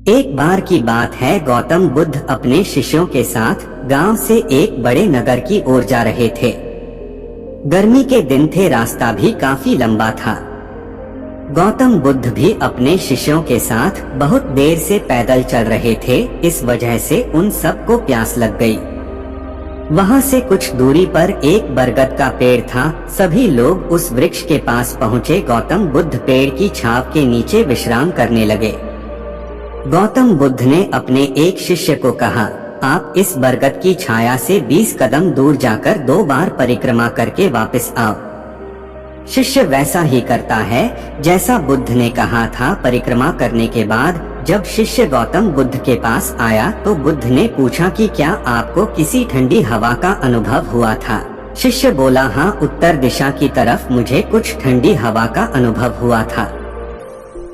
एक बार की बात है, गौतम बुद्ध अपने शिष्यों के साथ गांव से एक बड़े नगर की ओर जा रहे थे। गर्मी के दिन थे, रास्ता भी काफी लंबा था। गौतम बुद्ध भी अपने शिष्यों के साथ बहुत देर से पैदल चल रहे थे, इस वजह से उन सबको प्यास लग गई। वहां से कुछ दूरी पर एक बरगद का पेड़ था। सभी लोग उस वृक्ष के पास पहुंचे। गौतम बुद्ध पेड़ की छांव के नीचे विश्राम करने लगे। गौतम बुद्ध ने अपने एक शिष्य को कहा, आप इस बरगद की छाया से 20 कदम दूर जाकर 2 बार परिक्रमा करके वापस आओ। शिष्य वैसा ही करता है जैसा बुद्ध ने कहा था। परिक्रमा करने के बाद जब शिष्य गौतम बुद्ध के पास आया तो बुद्ध ने पूछा कि क्या आपको किसी ठंडी हवा का अनुभव हुआ था। शिष्य बोला, हाँ, उत्तर दिशा की तरफ मुझे कुछ ठंडी हवा का अनुभव हुआ था।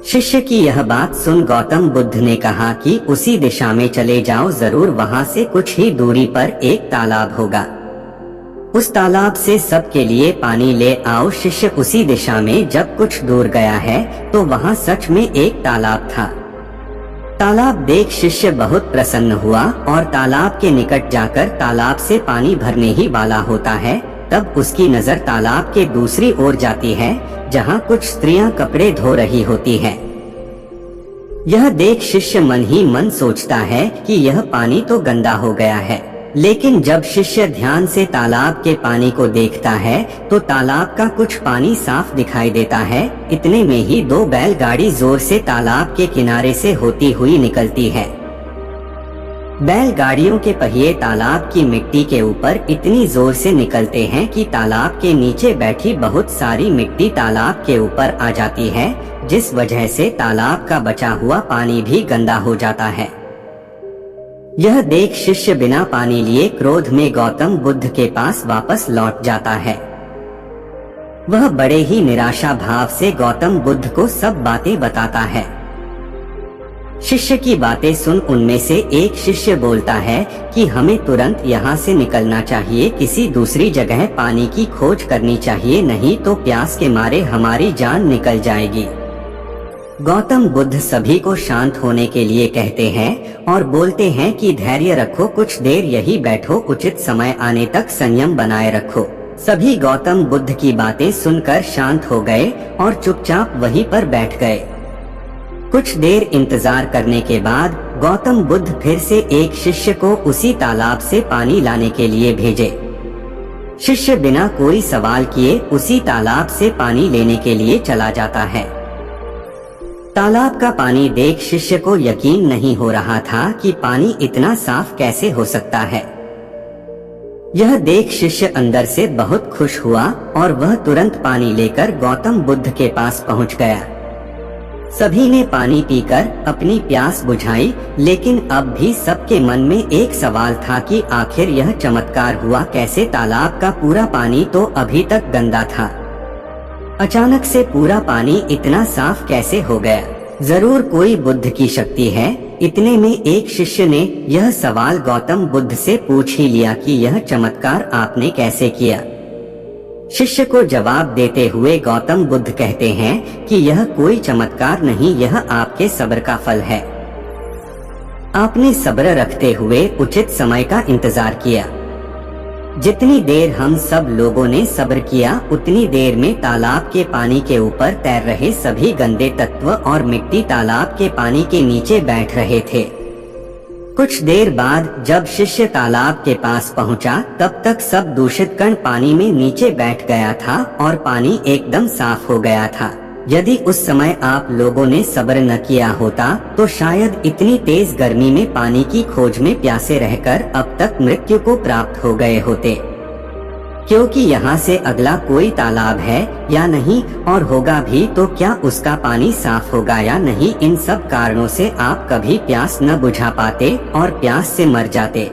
शिष्य की यह बात सुन गौतम बुद्ध ने कहा कि उसी दिशा में चले जाओ, जरूर वहां से कुछ ही दूरी पर एक तालाब होगा। उस तालाब से सबके लिए पानी ले आओ। शिष्य उसी दिशा में जब कुछ दूर गया है तो वहां सच में एक तालाब था। तालाब देख शिष्य बहुत प्रसन्न हुआ और तालाब के निकट जाकर तालाब से पानी भरने ही वाला होता है, तब उसकी नजर तालाब के दूसरी ओर जाती है जहां कुछ स्त्रियां कपड़े धो रही होती हैं। यह देख शिष्य मन ही मन सोचता है कि यह पानी तो गंदा हो गया है, लेकिन जब शिष्य ध्यान से तालाब के पानी को देखता है तो तालाब का कुछ पानी साफ दिखाई देता है। इतने में ही 2 बैलगाड़ी जोर से तालाब के किनारे से होती हुई निकलती है। बैलगाड़ियों के पहिए तालाब की मिट्टी के ऊपर इतनी जोर से निकलते हैं कि तालाब के नीचे बैठी बहुत सारी मिट्टी तालाब के ऊपर आ जाती है, जिस वजह से तालाब का बचा हुआ पानी भी गंदा हो जाता है। यह देख शिष्य बिना पानी लिए क्रोध में गौतम बुद्ध के पास वापस लौट जाता है। वह बड़े ही निराशा भाव से गौतम बुद्ध को सब बातें बताता है। शिष्य की बातें सुन उनमें से एक शिष्य बोलता है कि हमें तुरंत यहाँ से निकलना चाहिए, किसी दूसरी जगह पानी की खोज करनी चाहिए, नहीं तो प्यास के मारे हमारी जान निकल जाएगी। गौतम बुद्ध सभी को शांत होने के लिए कहते हैं और बोलते हैं कि धैर्य रखो, कुछ देर यही बैठो, उचित समय आने तक संयम बनाए रखो। सभी गौतम बुद्ध की बातें सुनकर शांत हो गए और चुपचाप वहीं पर बैठ गए। कुछ देर इंतजार करने के बाद गौतम बुद्ध फिर से एक शिष्य को उसी तालाब से पानी लाने के लिए भेजे। शिष्य बिना कोई सवाल किए उसी तालाब से पानी लेने के लिए चला जाता है। तालाब का पानी देख शिष्य को यकीन नहीं हो रहा था कि पानी इतना साफ कैसे हो सकता है। यह देख शिष्य अंदर से बहुत खुश हुआ और वह तुरंत पानी लेकर गौतम बुद्ध के पास पहुंच गया। सभी ने पानी पीकर अपनी प्यास बुझाई, लेकिन अब भी सबके मन में एक सवाल था कि आखिर यह चमत्कार हुआ कैसे। तालाब का पूरा पानी तो अभी तक गंदा था, अचानक से पूरा पानी इतना साफ कैसे हो गया। जरूर कोई बुद्ध की शक्ति है। इतने में एक शिष्य ने यह सवाल गौतम बुद्ध से पूछ ही लिया कि यह चमत्कार आपने कैसे किया। शिष्य को जवाब देते हुए गौतम बुद्ध कहते हैं कि यह कोई चमत्कार नहीं, यह आपके सब्र का फल है। आपने सब्र रखते हुए उचित समय का इंतजार किया। जितनी देर हम सब लोगों ने सब्र किया, उतनी देर में तालाब के पानी के ऊपर तैर रहे सभी गंदे तत्व और मिट्टी तालाब के पानी के नीचे बैठ रहे थे। कुछ देर बाद जब शिष्य तालाब के पास पहुंचा, तब तक सब दूषित कण पानी में नीचे बैठ गया था और पानी एकदम साफ हो गया था। यदि उस समय आप लोगों ने सब्र न किया होता तो शायद इतनी तेज गर्मी में पानी की खोज में प्यासे रहकर अब तक मृत्यु को प्राप्त हो गए होते। क्योंकि यहाँ से अगला कोई तालाब है या नहीं, और होगा भी तो क्या उसका पानी साफ होगा या नहीं, इन सब कारणों से आप कभी प्यास न बुझा पाते और प्यास से मर जाते।